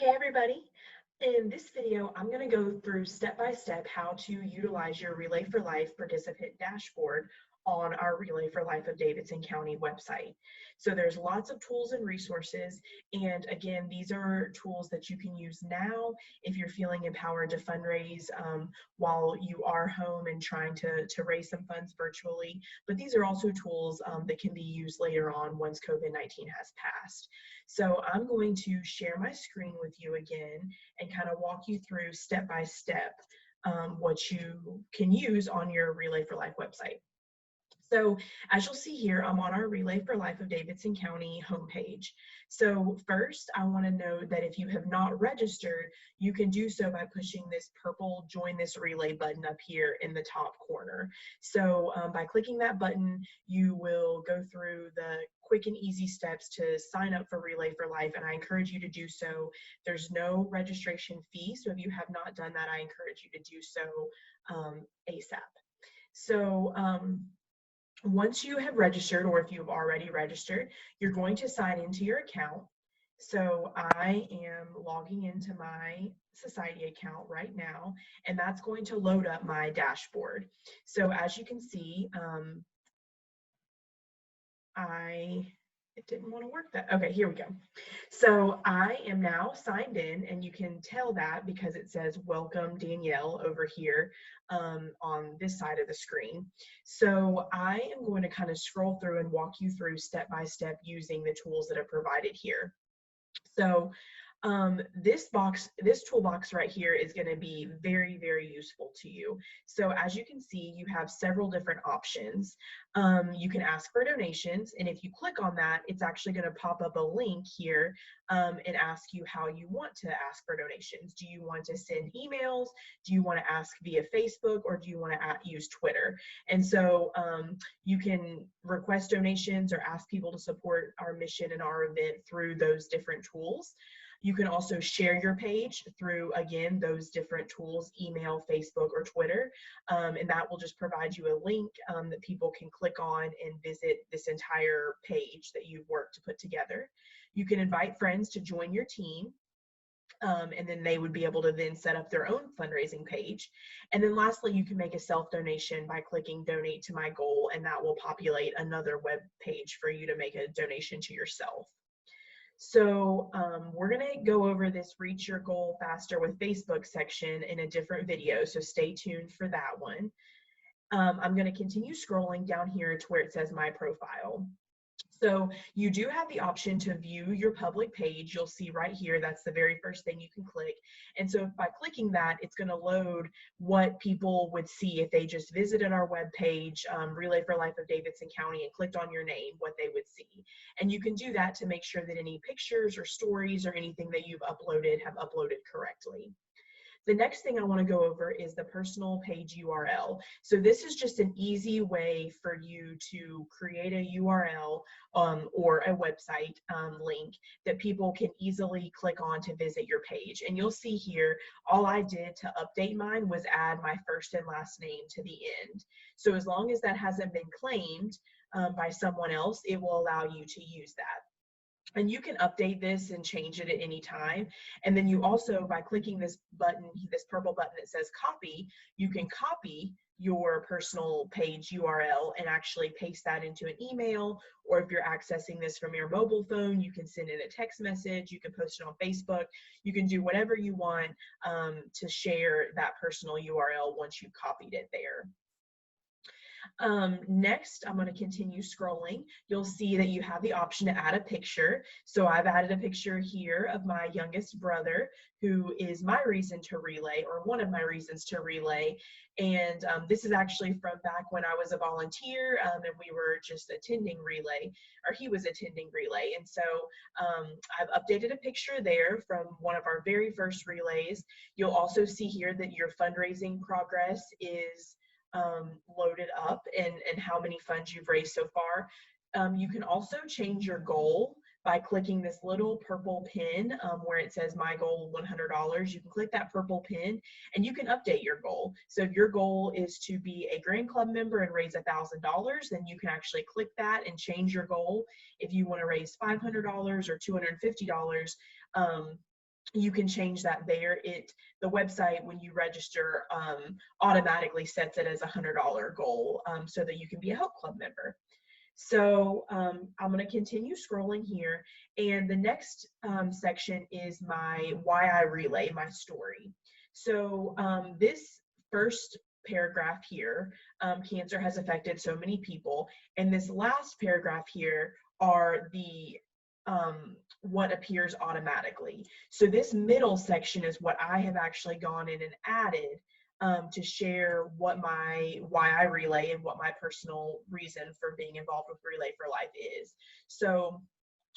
Hey everybody! In this video, I'm going to go through step-by-step how to utilize your Relay for Life participant dashboard on our Relay for Life of Davidson County website. So there's lots of tools and resources, and again, these are tools that you can use now if you're feeling empowered to fundraise while you are home and trying to raise some funds virtually. But these are also tools that can be used later on once COVID-19 has passed. So I'm going to share my screen with you again and kind of walk you through step by step what you can use on your Relay for Life website. So as you'll see here, I'm on our Relay for Life of Davidson County homepage. So first, I want to note that if you have not registered, you can do so by pushing this purple Join This Relay button up here in the top corner. So by clicking that button, you will go through the quick and easy steps to sign up for Relay for Life, and I encourage you to do so. There's no registration fee, so if you have not done that, I encourage you to do so ASAP. So once you have registered, or if you've already registered, you're going to sign into your account. So I am logging into my society account right now, and that's going to load up my dashboard. So as you can see, it didn't want to work that. Okay, here we go. So I am now signed in, and you can tell that because it says welcome Danielle over here on this side of the screen. So I am going to kind of scroll through and walk you through step by step using the tools that are provided here. So this toolbox right here is going to be very, very useful to you. So as you can see, you have several different options. You can ask for donations, and if you click on that, it's actually going to pop up a link here and ask you how you want to ask for donations. Do you want to send emails? Do you want to ask via Facebook, or do you want to use Twitter? And so you can request donations or ask people to support our mission and our event through those different tools. You can also share your page through, again, those different tools, email, Facebook, or Twitter, and that will just provide you a link that people can click on and visit this entire page that you've worked to put together. You can invite friends to join your team, and then they would be able to then set up their own fundraising page. And then lastly, you can make a self-donation by clicking Donate to My Goal, and that will populate another web page for you to make a donation to yourself. So we're going to go over this Reach Your Goal Faster with Facebook section in a different video, so stay tuned for that one. I'm going to continue scrolling down here to where it says My Profile. So you do have the option to view your public page. You'll see right here, that's the very first thing you can click. And so by clicking that, it's going to load what people would see if they just visited our webpage, Relay for Life of Davidson County, and clicked on your name, what they would see. And you can do that to make sure that any pictures or stories or anything that you've uploaded have uploaded correctly. The next thing I want to go over is the personal page URL. So this is just an easy way for you to create a URL or a website link that people can easily click on to visit your page. And you'll see here, all I did to update mine was add my first and last name to the end. So as long as that hasn't been claimed by someone else, it will allow you to use that. And you can update this and change it at any time. And then you also, by clicking this button, this purple button that says copy, you can copy your personal page URL and actually paste that into an email, or if you're accessing this from your mobile phone, you can send in a text message, you can post it on Facebook, you can do whatever you want to share that personal URL once you've copied it there. Next, I'm going to continue scrolling. You'll see that you have the option to add a picture. So I've added a picture here of my youngest brother, who is my reason to relay, or one of my reasons to relay. And this is actually from back when I was a volunteer and we were just attending relay, or he was attending relay. And so I've updated a picture there from one of our very first relays. You'll also see here that your fundraising progress is loaded up and how many funds you've raised so far. You can also change your goal by clicking this little purple pin where it says My Goal $100. You can click that purple pin and you can update your goal. So if your goal is to be a Grand Club member and raise $1,000, then you can actually click that and change your goal. If you want to raise $500 or $250, you can change that there. The website, when you register, automatically sets it as a $100 goal, so that you can be a Help Club member. So I'm going to continue scrolling here, and the next section is my why I relay my story. So this first paragraph here, cancer has affected so many people, and this last paragraph here are the what appears automatically. So this middle section is what I have actually gone in and added to share why I relay and what my personal reason for being involved with Relay for Life is. So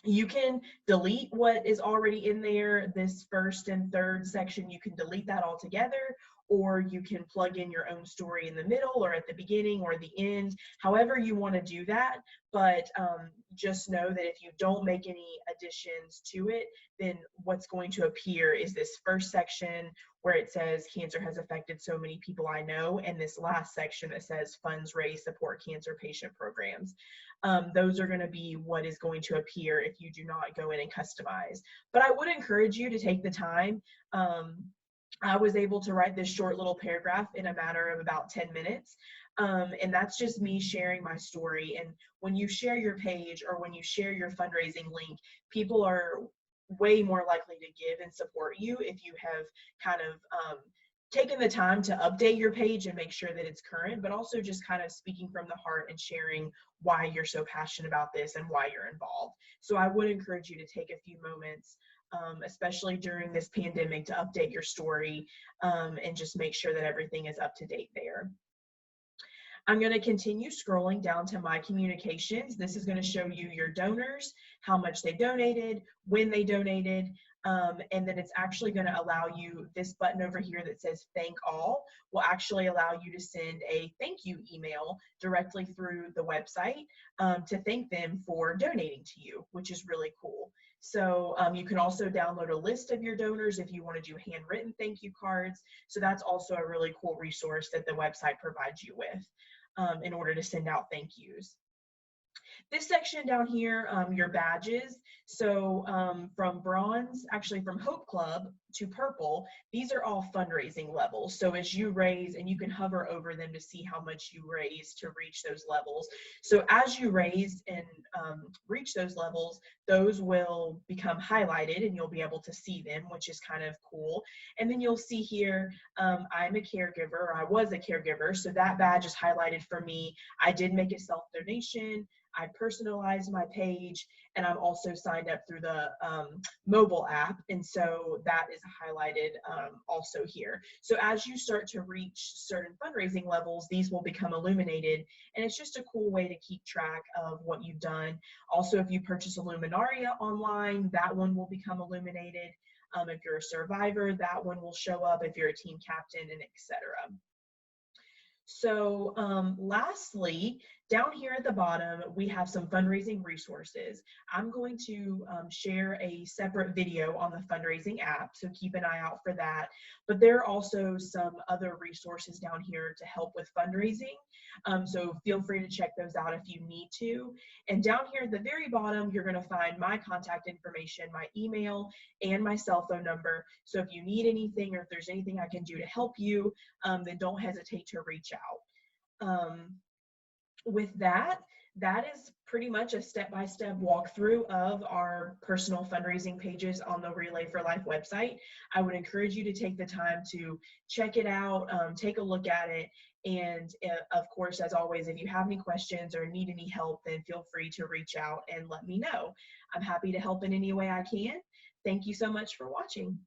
you can delete what is already in there, this first and third section, you can delete that altogether, or you can plug in your own story in the middle or at the beginning or the end, however you want to do that. But just know that if you don't make any additions to it, then what's going to appear is this first section where it says cancer has affected so many people I know, and this last section that says funds raised support cancer patient programs. Those are going to be what is going to appear if you do not go in and customize. But I would encourage you to take the time. I was able to write this short little paragraph in a matter of about 10 minutes. And that's just me sharing my story. And when you share your page or when you share your fundraising link, people are way more likely to give and support you if you have kind of taken the time to update your page and make sure that it's current, but also just kind of speaking from the heart and sharing why you're so passionate about this and why you're involved. So I would encourage you to take a few moments, especially during this pandemic, to update your story and just make sure that everything is up to date there. I'm going to continue scrolling down to my communications. This is going to show you your donors, how much they donated, when they donated, and then it's actually going to allow you, this button over here that says thank all will actually allow you to send a thank you email directly through the website to thank them for donating to you, which is really cool. So you can also download a list of your donors if you want to do handwritten thank you cards. So that's also a really cool resource that the website provides you with in order to send out thank yous. This section down here, your badges. So from bronze, actually from Hope Club to purple, these are all fundraising levels. So as you raise, and you can hover over them to see how much you raise to reach those levels. So as you raise and reach those levels, those will become highlighted and you'll be able to see them, which is kind of cool. And then you'll see here, I'm a caregiver, or I was a caregiver, so that badge is highlighted for me. I did make a self-donation. I personalized my page, and I'm also signed up through the mobile app, and so that is highlighted also here. So as you start to reach certain fundraising levels, these will become illuminated, and it's just a cool way to keep track of what you've done. Also, if you purchase a Luminaria online, that one will become illuminated. If you're a survivor, that one will show up, if you're a team captain, and etc. So lastly, down here at the bottom, we have some fundraising resources. I'm going to share a separate video on the fundraising app, so keep an eye out for that. But there are also some other resources down here to help with fundraising. So feel free to check those out if you need to. And down here at the very bottom, you're going to find my contact information, my email, and my cell phone number. So if you need anything, or if there's anything I can do to help you, then don't hesitate to reach out. With that, that is pretty much a step-by-step walkthrough of our personal fundraising pages on the Relay for Life website. I would encourage you to take the time to check it out, take a look at it, and of course, as always, if you have any questions or need any help, then feel free to reach out and let me know. I'm happy to help in any way I can. Thank you so much for watching.